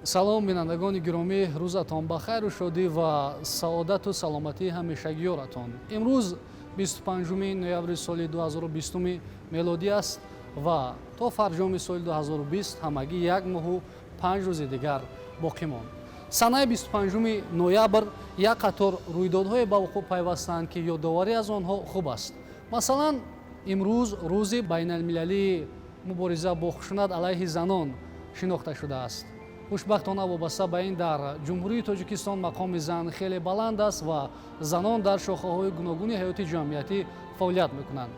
салом бинандагони гиромӣ, рӯзатон ба хайру шодӣ ва саодату саломатии ҳамешагиёратон. имрӯз 25 ноябри соли 2020 мелодӣ аст ва то фарҷоми соли 2020 ҳамагӣ як моҳу 5 рӯзи дигар боқӣ монд. санаи 25 ноябр як қатор рӯйдодҳое ба вуқӯъ пайвастанд ки ёдоварӣ аз онҳо хуб аст. масалан, имрӯз рӯзи байналмилалии мубориза бо хушунат алайҳи занон шинохта шудааст. хушбахтона вобаста ба ин дар ҷумҳурии Тоҷикистон мақоми зан хеле баланд аст ва занон дар шохаҳои гуногуни ҳаёти ҷамъиятӣ фаъолият мекунанд.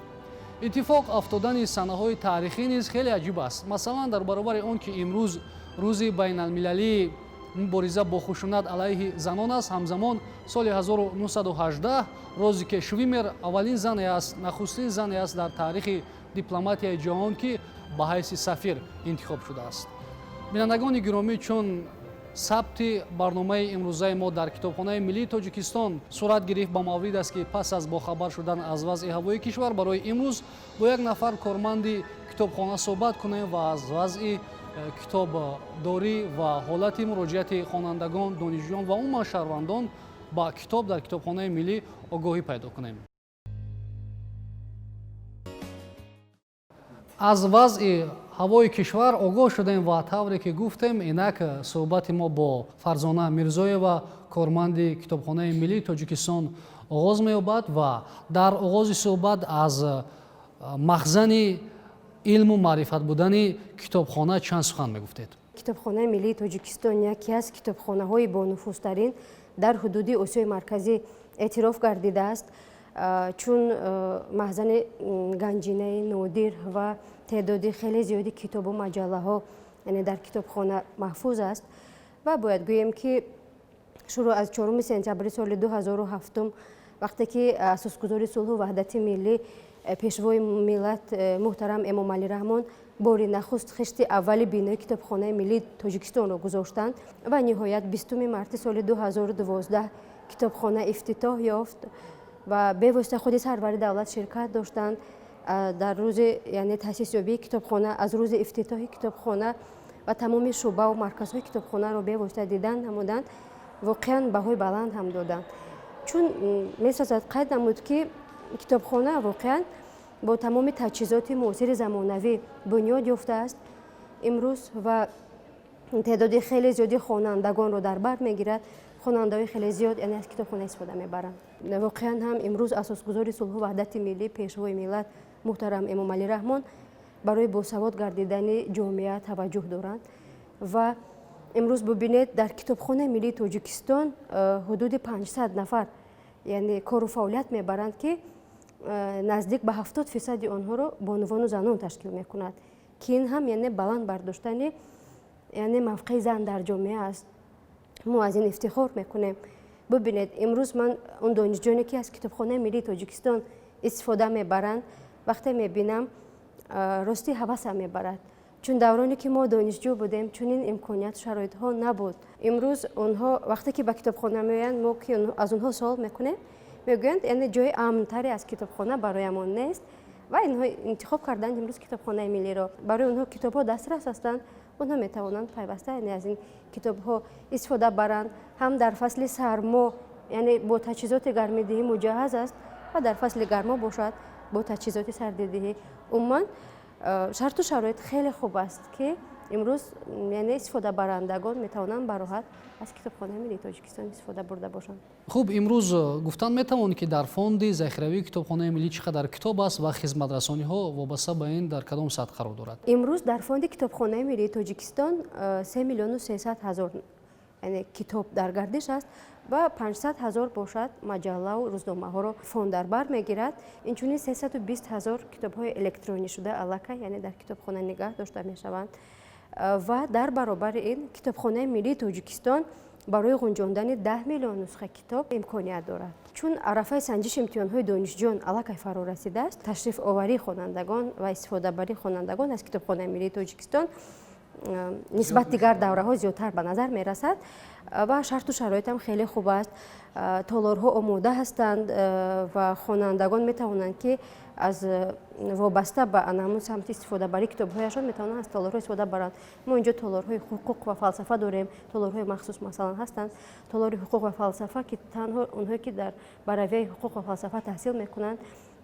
иттифоқ афтодани санаҳои таърихӣ низ хеле аҷиб аст. масалан, дар баробари он ки имрӯз рӯзи байналмилалии мубориза бо хушунат алайҳи занон аст, ҳамзамон соли 1918 Розике Швимер аввалин зане аст, нахустин зане аст дар таърихи дипломатияи ҷаҳон ки ба ҳайси сафир интихоб шудааст. бинандагони гиромӣ, чун сабти барномаи имрӯзаи мо дар Китобхонаи Миллии Тоҷикистон сурат гирифт, ба маврид аст ки пас аз бохабар шудан аз вазъи ҳавои кишвар барои имрӯз бо як нафар корманди китобхона суҳбат кунем ва аз вазъи китобдорӣ ва ҳолати муроҷиати хонандагон, донишҷӯён ва умуман шаҳрвандон ба китоб дар Китобхонаи Миллӣ огоҳӣ пайдо кунем. аз вазъи ҳавои кишвар огоҳ шудем ва тавре ки гуфтем, инак суҳбати мо бо Фарзона Мирзоева, корманди Китобхонаи Миллии Тоҷикистон оғоз меёбад ва дар оғози суҳбат аз махзани илму маърифат будани китобхона чанд сухан мегуфтед? Китобхонаи Миллии Тоҷикистон яке аз китобхонаҳои бонуфузтарин дар ҳудуди Осиёи Марказӣ эътироф гардидааст, чун маҳзани ганҷинаи нодир ва теъдоди хеле зиёди китобу маҷаллаҳо яъне дар китобхона маҳфуз аст. ва бояд гӯем ки шурӯъ аз 4 сентябри соли 2007 вақте ки асосгузори сулҳу ваҳдати миллӣ пешвои миллат муҳтарам Эмомалӣ Раҳмон бори нахуст хишти аввали бинои Китобхонаи Миллии Тоҷикистонро гузоштанд ва ниҳоят 20 марти соли 2012 китобхона ифтитоҳ ёфт ва бевосита худи сарвари давлат ширкат доштанд дар рӯзи яъне таъсисёбии китобхона. аз рӯзи ифтитоҳи китобхона ва тамоми шуъбаву марказҳои китобхонаро бевосита дидан намуданд, воқеан баҳои баланд ҳам доданд. чун месозад қайд намуд ки китобхона воқеан бо тамоми таҷҳизоти муосири замонавӣ бунёд ёфтааст имрӯз ва теъдоди хеле зиёди хонандагонро дар бар мегирад. хонандаҳои хеле зиёд яъне аз китобхона истифода мебаранд. воқеан ҳам имрӯз асосгузори сулҳу ваҳдати миллӣ, пешвои миллат муҳтарам Эмомалӣ Раҳмон барои босавод гардидани ҷомеа таваҷҷӯҳ доранд ва имрӯз бубинед дар Китобхонаи Миллии Тоҷикистон ҳудуди 500 нафар яъне кору фаъолият мебаранд ки наздик ба 70% онҳоро бонувону занон ташкил мекунад, ки ин ҳам яъне баланд бардоштани яъне мавқеи зан дар ҷомеа аст. мо аз ин ифтихор мекунем. бубинед, имрӯз ман он донишҷӯёне ки аз Китобхонаи Миллии Тоҷикистон истифода мебаранд, вақте мебинам ростӣ ҳавасам мебарад, чун давроне ки мо донишҷӯ будем чунин имконияту шароитҳо набуд. имрӯз онҳо вақте ки ба китобхона меоянд, мо ки аз онҳо суол мекунем, мегӯянд яъне ҷои амнтаре аз китобхона бароямон нест ва инҳо интихоб карданд имрӯз Китобхонаи Миллиро. барои онҳо китобҳо дастрас ҳастанд, онҳо метавонанд пайваста яъне аз ин китобҳо истифода баранд. ҳам дар фасли сармо яъне бо таҷҳизоти гармидиҳӣ муҷаҳҳаз аст ва дар фасли гармо бошад бо таҷҳизоти сардидиҳӣ. умуман шарту шароит хеле хуб аст ки имрӯз яъне истифодабарандагон метавонанд бароҳат аз Китобхонаи Миллии Тоҷикистон истифода бурда бошанд. хуб, имрӯз гуфтан метавонед ки дар фонди захиравии Китобхонаи Миллӣ чӣ қадар китоб аст ва хизматрасониҳо вобаста ба ин дар кадом сатҳ қарор дорад? имрӯз дар фонди Китобхонаи Миллии Тоҷикистон 3 миллиону 300 ҳазор яъне китоб дар гардиш аст ва 500 ҳазор бошад маҷаллаву рӯзномаҳоро фонд дар бар мегирад. инчунин 320 ҳазор китобҳои электронӣ шуда аллакай яъне дар китобхона нигаҳ дошта мешаванд ва дар баробари ин Китобхонаи Миллии Тоҷикистон барои ғунҷондани 10 миллион нусха китоб имконият дорад. чун арафаи санҷиши имтиҳонҳои донишҷӯён аллакай фаро расидааст, ташрифоварии хонандагон ва истифодабарии хонандагон аз Китобхонаи Миллии Тоҷикистон нисбат дигар давраҳо зиёдтар ба назар мерасад ва шарту шароитам хеле хуб аст. толорҳо омода ҳастанд ва хонандагон метавонанд ки аз вобаста ба анамун самти истифодабарии китобҳояшон метавонанд аз толорҳо истифода баранд. мо инҷо толорҳои ҳуқуқ ва фалсафа дорем, толорҳои махсус масалан ҳастанд. толори ҳуқуқ ва фалсафа ки танҳо онҳое ки дар баравияи ҳуқуқ ва фалсафа таҳсил мекунанд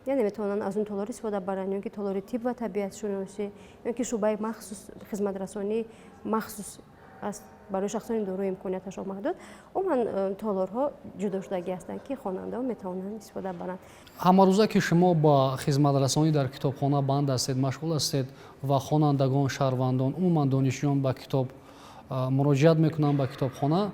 яъне метавонанд аз он толор истифода баранд, ё ки толори тиб ва табиатшуносӣ, ё ки шуъбаи махсус хизматрасонии махсус аст барои шахсони дорои имконияташон маҳдуд. умуман толорҳо ҷудошудагӣ ҳастанд ки хонандаҳо метавонанд истифода баранд. ҳамарӯза ки шумо ба хизматрасонӣ дар китобхона банд ҳастед, машғул ҳастед ва хонандагон, шаҳрвандон, умуман донишҷӯён ба китоб муроҷиат мекунанд ба китобхона,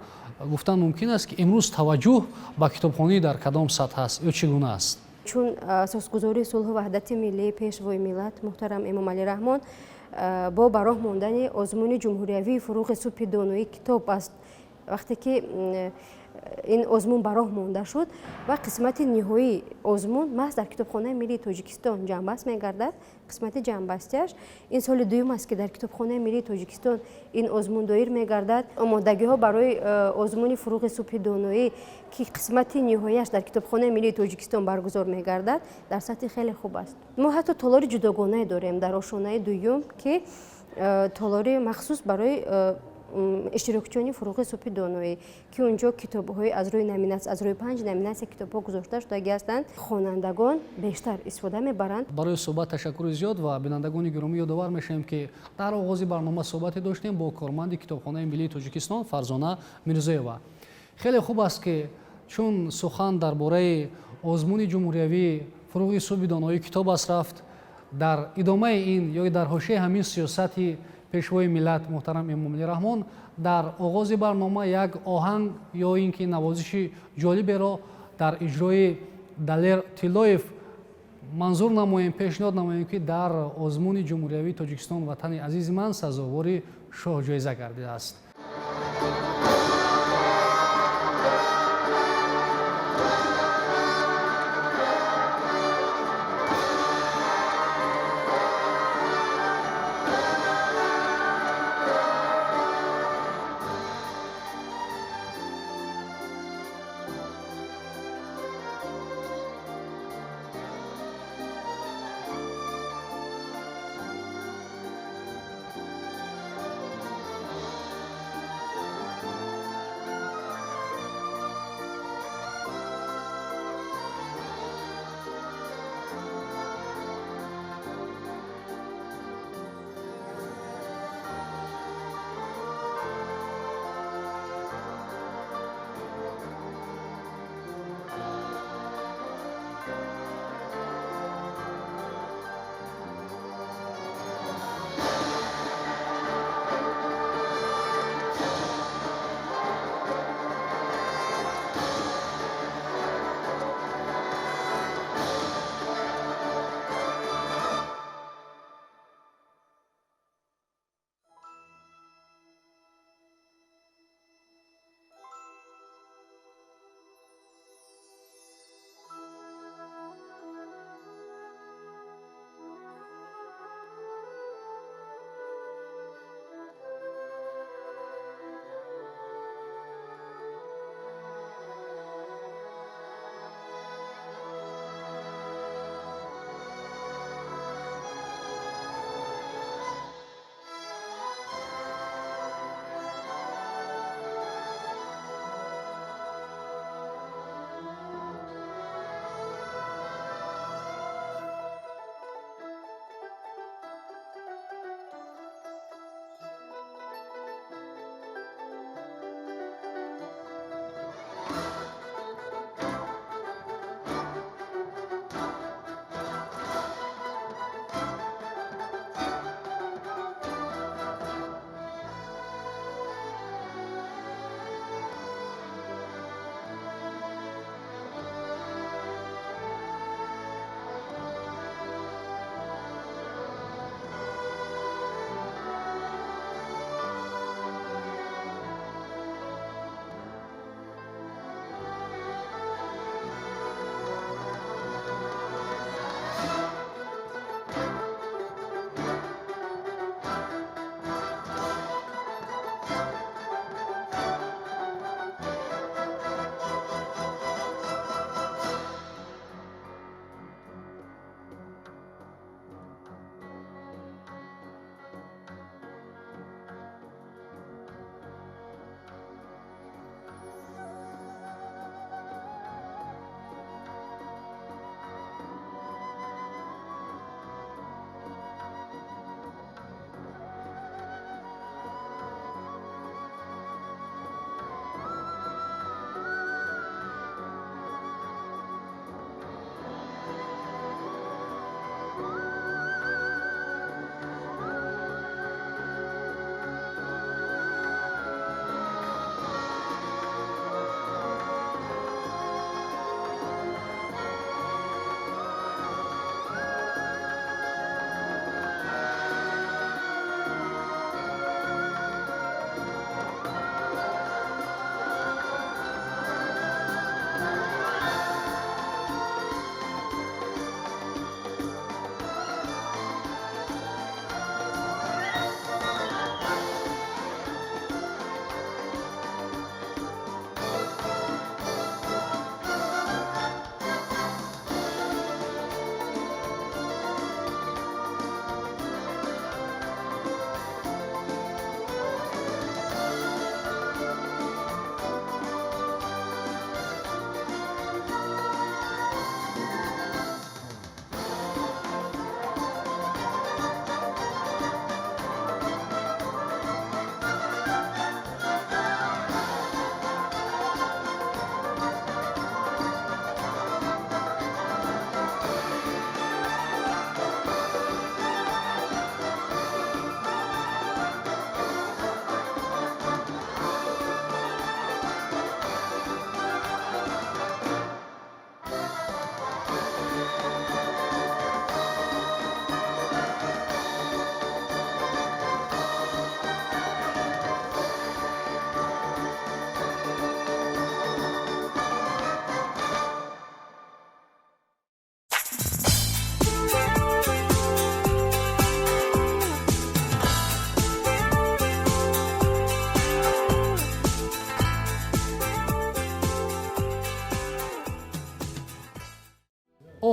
гуфтан мумкин аст ки имрӯз таваҷҷӯҳ ба китобхонӣ дар кадом сатҳ аст ё чӣ гуна аст? чун асосгузори сулҳу ваҳдати миллии пешвои миллат муҳтарам Эмомалӣ Раҳмон бо ба роҳ мондани озмуни ҷумҳуриявии фуруғи субҳи доноӣ китоб аст. вақте ки ин озмун ба роҳ монда шуд ва қисмати ниҳоии озмун маҳз дар китобхонаи миллии Тоҷикистон ҷамъбаст мегардад. қисмати ҷамъбастиаш ин соли дуюм аст ки дар китобхонаи миллии Тоҷикистон ин озмун доир мегардад. омодагиҳо барои озмуни фуруғи субҳи доноӣ ки қисмати ниҳояш дар китобхонаи миллии Тоҷикистон баргузор мегардад дар сатҳи хеле хуб аст. мо ҳатто толори ҷудогонае дорем дар ошонаи дуюм ки толори махсус барои иштирокчиёни фуруғи субҳи доноӣ ки онҷо китобҳои аз рӯи номинатсия аз рӯи 5 номинатсия китобҳо гузошта шудагӣ ҳастанд. хонандагон бештар истифода мебаранд. барои суҳбат ташаккури зиёд ва бинандагони гиромӣ ёдовар мешавем ки дар оғози барнома суҳбате доштем бо корманди китобхонаи миллии Тоҷикистон Фарзона Мирзоева. хеле хуб аст ки чун сухан дар бораи озмуни ҷумҳуриявии фуруғи субҳи доноӣ китоб аст рафт, дар идомаи ин ё дар ҳошияи ҳамин сиёсати пешвои миллат муҳтарам Эмомалӣ Раҳмон дар оғози барнома як оҳанг ё ин ки навозиши ҷолиберо дар иҷрои Далер Тиллоев манзур намоем, пешниҳод намоем ки дар озмуни ҷумҳуриявии Тоҷикистон ватани азизи ман сазовори шоҳ-ҷоиза гардидааст.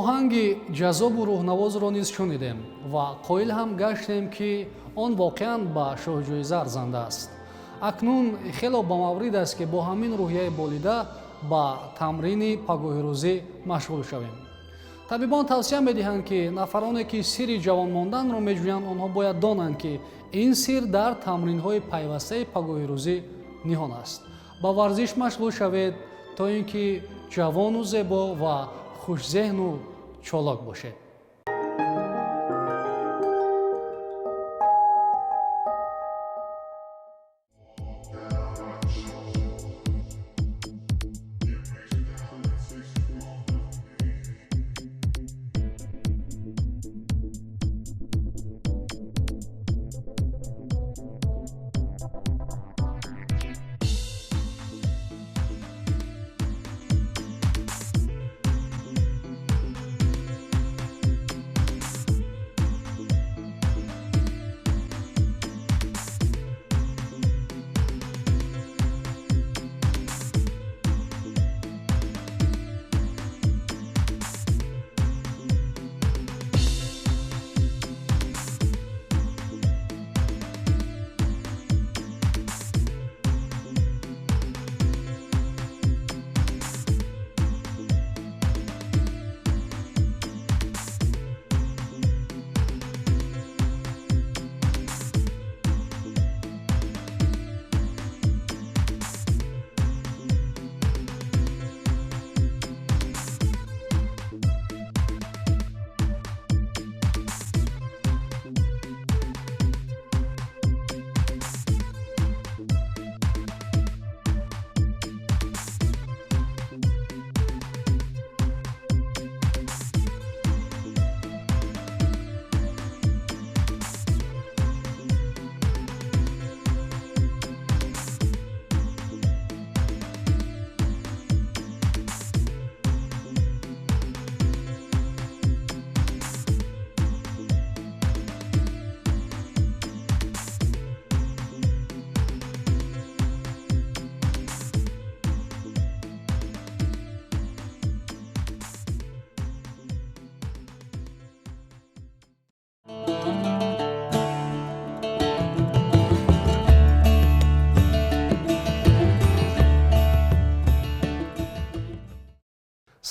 оҳанги ҷаззобу рӯҳнавозро низ шунидем ва қоил ҳам гаштем, ки он воқеан ба шоҳҷоиза арзанда аст. акнун хело бамаврид аст, ки бо ҳамин рӯҳияи болида ба тамрини пагоҳирӯзӣ машғул шавем. табибон тавсия медиҳанд, ки нафароне, ки сирри ҷавон монданро меҷӯянд, онҳо бояд донанд, ки ин сир дар тамринҳои пайвастаи пагоҳирӯзӣ ниҳон аст. ба варзиш машғул шавед, то ин ки ҷавону зебо ва хушзеҳну чолок бошед.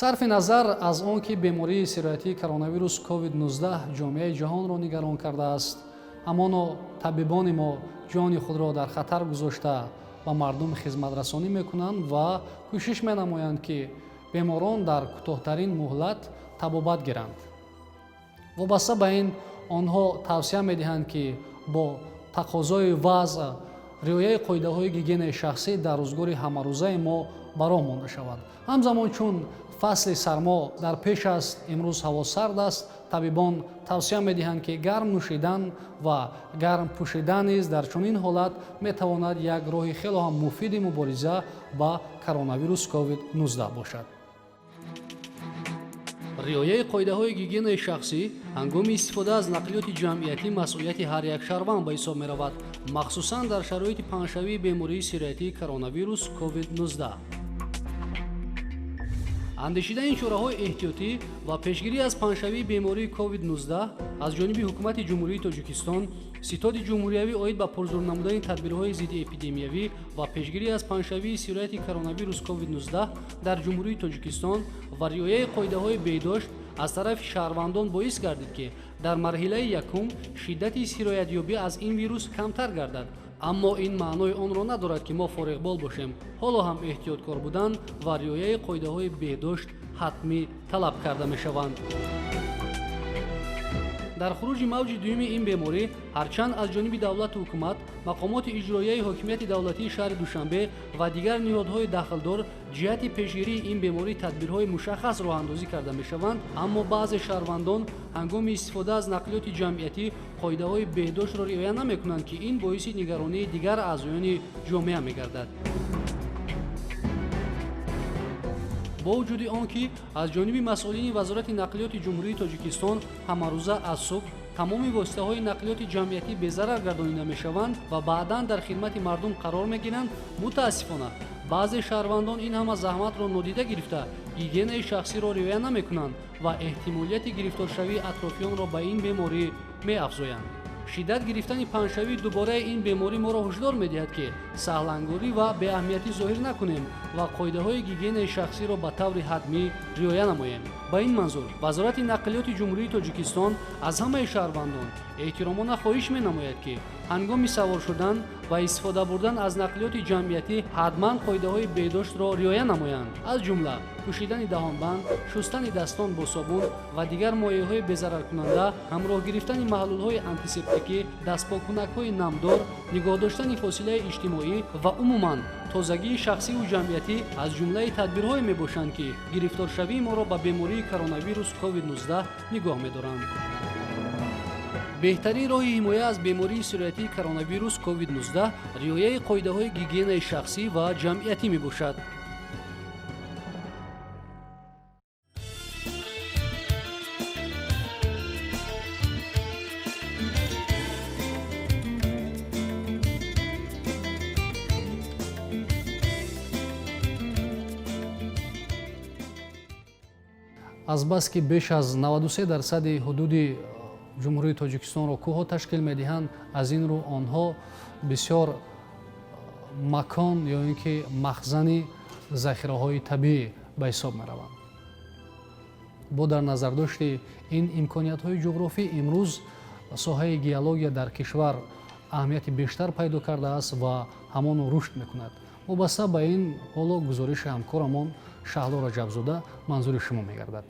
сарфи назар аз он ки бемории сироятии коронавирус COVID-19 ҷомеаи ҷаҳонро нигарон кардааст, ҳамоно табибони мо ҷони худро дар хатар гузошта ба мардум хизматрасонӣ мекунанд ва кӯшиш менамоянд, ки беморон дар кӯтоҳтарин муҳлат табобат гиранд. вобаста ба ин онҳо тавсия медиҳанд, ки бо тақозои вазъ риояи қоидаҳои гигиенаи шахсӣ дар рӯзгори ҳамарӯзаи мо ба роҳ монда шавад. ҳамзамон чун фасли сармо дар пеш аст, имрӯз ҳаво сард аст, табибон тавсия медиҳанд, ки гарм нӯшидан ва гарм пӯшидан низ дар чунин ҳолат метавонад як роҳи хело ҳам муфиди мубориза ба коронавирус COVID-19 бошад. риояи қоидаҳои гигиенаи шахсӣ ҳангоми истифода аз нақлиёти ҷамъиятӣ масъулияти ҳар як шаҳрванд ба ҳисоб меравад, махсусан дар шароити паҳншавии бемории сироятии коронавирус COVID-19. андешидаи чораҳои эҳтиётӣ ва пешгирӣ аз паҳншавии бемории COVID-19 аз ҷониби ҳукумати ҷумҳурии Тоҷикистон, ситоди ҷумҳуриявӣ оид ба пурзур намудани тадбирҳои зидди эпидемиявӣ ва пешгирӣ аз паҳншавии сирояти коронавирус COVID-19 дар ҷумҳурии Тоҷикистон ва риояи қоидаҳои беҳдошт аз тарафи шаҳрвандон боис гардид, ки дар марҳилаи якум шиддати сироятёбӣ аз ин вирус камтар гардад. аммо ин маънои онро надорад, ки мо фориғбол бошем. ҳоло ҳам эҳтиёткор будан ва риояи қоидаҳои беҳдошт ҳатмӣ талаб карда мешаванд. дар хуруҷи мавҷи дуюми ин беморӣ, ҳарчанд аз ҷониби давлату ҳукумат, мақомоти иҷроияи ҳокимияти давлатии шаҳри Душанбе ва дигар ниҳодҳои дахлдор ҷиҳати пешгирии ин беморӣ тадбирҳои мушаххас роҳандозӣ карда мешаванд, аммо баъзе шаҳрвандон ҳангоми истифода аз нақлиёти ҷамъиятӣ қоидаҳои беҳдоштро риоя намекунанд, ки ин боиси нигаронии дигар аъзоёни ҷомеа мегардад. бо вуҷуди он ки аз ҷониби масъулини вазорати нақлиёти ҷумҳурии Тоҷикистон ҳамарӯза аз субҳ тамоми воситаҳои нақлиёти ҷамъиятӣ безарар гардонида мешаванд ва баъдан дар хидмати мардум қарор мегиранд, мутаассифона баъзе шаҳрвандон ин ҳама заҳматро нодида гирифта гигиенаи шахсиро риоя намекунанд ва эҳтимолияти гирифторшавии атрофиёнро ба ин беморӣ меафзоянд. шиддат гирифтани панҷшавии дубораи ин беморӣ моро ҳушдор медиҳад ки саҳлангорӣ ва беаҳамиятӣ зоҳир накунем ва қоидаҳои гигиенаи шахсиро ба таври ҳатмӣ риоя намоем. ба ин манзур вазорати нақлиёти ҷумҳурии Тоҷикистон аз ҳамаи шаҳрвандон эҳтиромона хоҳиш менамояд ки ҳангоми савор шудан ва истифода бурдан аз нақлиёти ҷамъиятӣ ҳатман қоидаҳои беҳдоштро риоя намоянд. аз ҷумла пӯшидани даҳонбанд, шустани дастон бо собун ва дигар моеъҳои безараркунанда, ҳамроҳ гирифтани маҳлулҳои антисептикӣ, дастпоккунакҳои намдор, нигоҳ доштани фосилаи иҷтимоӣ ва умуман тозагии шахсиву ҷамъиятӣ аз ҷумлаи тадбирҳое мебошанд ки гирифторшавии моро ба бемории коронавирус COVID-19 нигоҳ медоранд. беҳтарин роҳи ҳимоя аз бемории сироятии коронавирус COVID-19 риояи қоидаҳои гигиенаи шахсӣ ва ҷамъиятӣ мебошад. азбаски беш аз 93% ҳудуди ҷумҳурии Тоҷикистонро кӯҳҳо ташкил медиҳанд, аз ин рӯ онҳо бисёр макон ё ин ки махзани захираҳои табиӣ ба ҳисоб мераванд. бо дар назардошти ин имкониятҳои ҷуғрофӣ имрӯз соҳаи геология дар кишвар аҳамияти бештар пайдо кардааст ва ҳамон рушд мекунад. вобаста ба ин ҳоло гузориши ҳамкорамон Шаҳло Раҷабзода манзури шумо мегардад.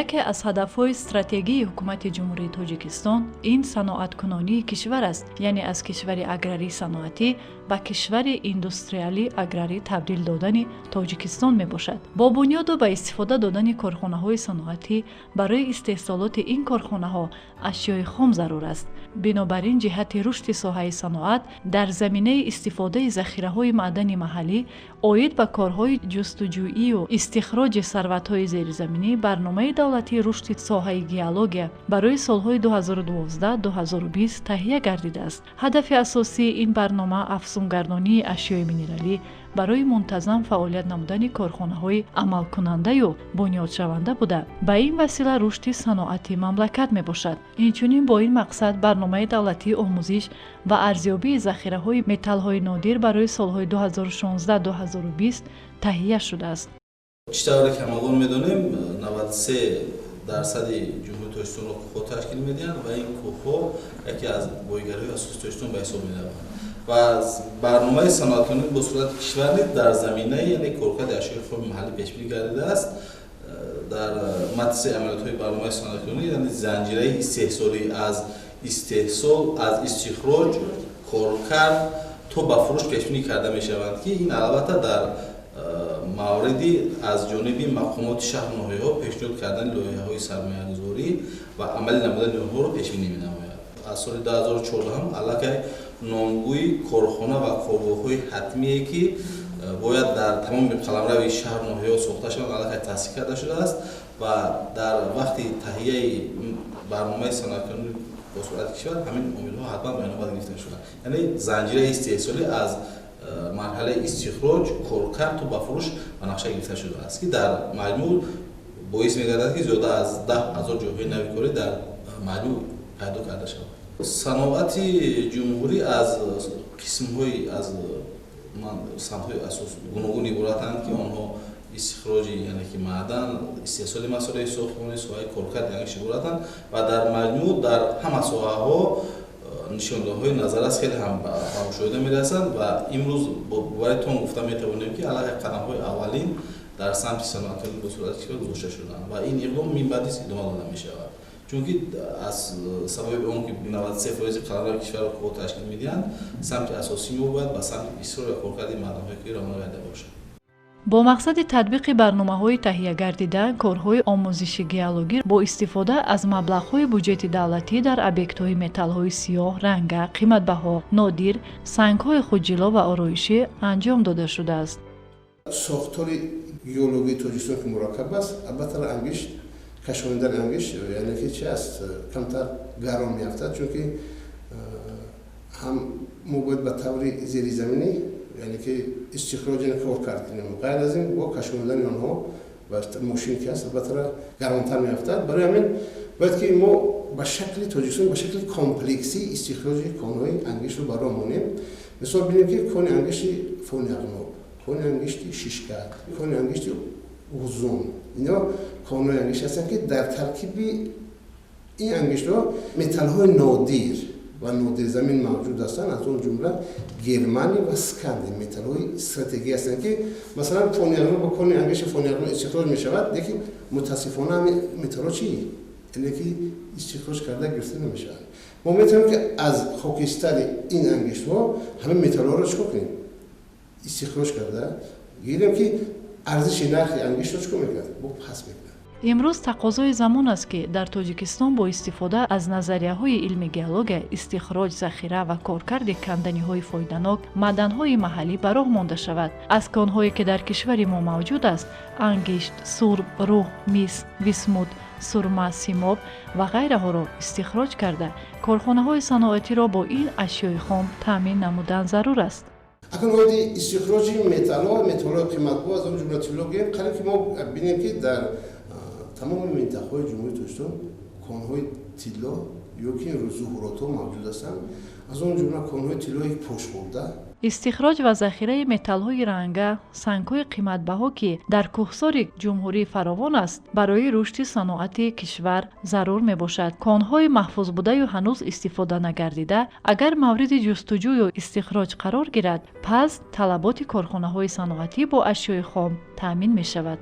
яке аз ҳадафҳои стратегии ҳукумати ҷумҳурии Тоҷикистон ин саноаткунонии кишвар аст, яъне аз кишвари аграрӣ саноатӣ ба кишвари индустриалӣ аграрӣ табдил додани Тоҷикистон мебошад. бо бунёду ба истифода додани корхонаҳои саноатӣ барои истеҳсолоти ин корхонаҳо ашёи хом зарур аст. бинобар ин ҷиҳати рушди соҳаи саноат дар заминаи истифодаи захираҳои маъдани маҳаллӣ оид ба корҳои ҷустуҷӯию истихроҷи сарватҳои зеризаминӣ барномаи давлатии рушди соҳаи геология барои солҳои 2012-2020 таҳия гардидааст. ҳадафи асосии ин барнома афзунгардонии ашёи минералӣ барои мунтазам фаъолият намудани корхонаҳои амалкунандаю бунёдшаванда буда ба ин васила рушди саноати мамлакат мебошад. инчунин бо ин мақсад барномаи давлатии омӯзиш ва арзёбии захираҳои металлҳои нодир барои солҳои 2016-2020 таҳия шудааст. чӣ тавре ки ҳамагон медонем 93% ҷумҳурии Тоҷикистонро кӯҳҳо ташкил медиҳанд ва ин кӯҳҳо яке аз боигариҳои асосии Тоҷикистон ба ҳисоб мераванд ва барномаи саноаткунонӣ бо сурати кишварӣ дар заминаи яъне коркарди ашёи хоми маҳаллӣ пешбинӣ гардидааст. дар матриси амалиётҳои барномаи саноаткунонӣ яъне занҷираи истеҳсолӣ аз истеҳсол аз истихроҷ коркард то ба фурӯш пешбинӣ карда мешаванд ки ин албатта дар мавриди аз ҷониби мақомоти шаҳру ноҳияҳо пешниҳод кардани лоиҳаҳои сармоягузорӣ ва амалӣ намудани онҳоро пешбинӣ менамояд. аз соли 2014 аллакай номгӯи корхона ва коргоҳҳои ҳатмие ки бояд дар тамоми қаламрави шаҳру ноҳияҳо сохта шаванд аллакай таъсис карда шудааст ва дар вақти таҳияи барномаи саноаткунонӣ бо сурати кишвар ҳамин омилҳо ҳатман ба инобат гирифта шуданд. яъне занҷираи истеҳсолӣ аз марҳалаи истихроҷ коркард то ба фурӯш ба нақша гирифта шудааст ки дар маҷмӯъ боис мегардад ки зиёда аз 10,000 ҷойҳои нави корӣ дар маҷмӯъ пайдо карда шавад. саноати ҷумҳурӣ аз қисмҳои аз самтҳои асос гуногун иборатанд ки онҳо истихроҷи яъне ки маъдан, истеҳсоли масъулияти сохтмонӣ, соҳаи коркард яънеш иборатанд ва дар маҷмӯъ дар ҳама соҳаҳо нишондоҳҳои назаррас хеле ҳам ба мушоҳида мерасанд ва имрӯз бовари тон гуфта метавонем ки аллакай қадамҳои аввалин дар самти саноаткунонӣ бо сурати кишвар гузошта шуданд ва ин иқдом минбаъдис идома дода мешавад. чунки аз сабаби он ки 93% қаламрави кишварро кӯҳҳо ташкил медиҳанд самти асосии мо бояд ба самти исрор ва коркарди мардумҳои кӯҳӣ равона гардида бошад. бо мақсади татбиқи барномаҳои таҳия гардида корҳои омӯзиши геологӣ бо истифода аз маблағҳои буҷети давлатӣ дар объектҳои металлҳои сиёҳ ранга қиматбаҳо нодир сангҳои худҷило ва ороишӣ анҷом дода шудааст. сохтори геологии Тоҷикистон ки мураккаб аст албатта ангишт кашондани ангишт яъне ки чи аст камтар гарон меафтад чунки ҳам мо бояд ба таври зеризаминӣ یعنی که استخراج کار کرد کنیم غیر از این با کشوندن آنها و ماشین که است البته گرانتر میافتد. برای همین باید که ما به شکل تاجیکستان به شکل کامپلکسی استخراج کانهای انگشت رو برای مونیم. مثال ببینیم که کان انگشت فونیغنو، کان انگشت شیشکت، کان انگشت اوزون، اینا کانهای انگشت هستند که در ترکیب این انگشت ها متال های نادر و نادر زمین موجود هستند. از اون جمله گرمانی و اسکندی متال های استراتژی هستند که مثلا فونیغنو با کان انگشت فونیغنو استخراج می شود، لیکن متاسفانه همین متال ها چی؟ یعنی که استخراج کرده گرفته نمیشن. ما میتونیم که از خاکستر این انگشت ها همه متال ها رو چکار کنیم؟ استخراج کرده گیریم که ارزش نرخ انگشت رو چکار میکنه؟ با پس میکنه. امروز تقاضای زمان است که در تاجیکستان با استفاده از نظریه‌های علم گئولوژی، استخراج، ذخیره و کارکرد کندنی‌های فایده‌ناک معدن‌های محلی به راه مانده شود. از کان‌هایی که در کشور ما موجود است، انگشت، سرب، روح، میس، ویسموت، سرما، سیماب و غیره را استخراج کرده کارخانه‌های صنعتی را با این اشیاء خام تامین نمودن ضرور است. اگر وقتی استخراج متال قیمت‌ها از اون جمله طلا گریم، قراره که ما ببینیم که در تمام منطقه‌های جمهوری تاجیکستان کان‌های طلا یا که ظهورات موجود هستند. از اون جمله کان‌های طلای پشت خورده. استخراج و ذخیره متال‌های رنگه، سنگ‌های قیمت‌بها که در کوهسار جمهوری فراوان است، برای رشد صنعت کشور ضرور میباشد. کان‌های محفوظ بوده و هنوز استفاده نگردیده اگر مورد جستجو یا استخراج قرار گیرد، پس طلبات کارخانه‌های صنعتی با اشیاء خام تامین می‌شود.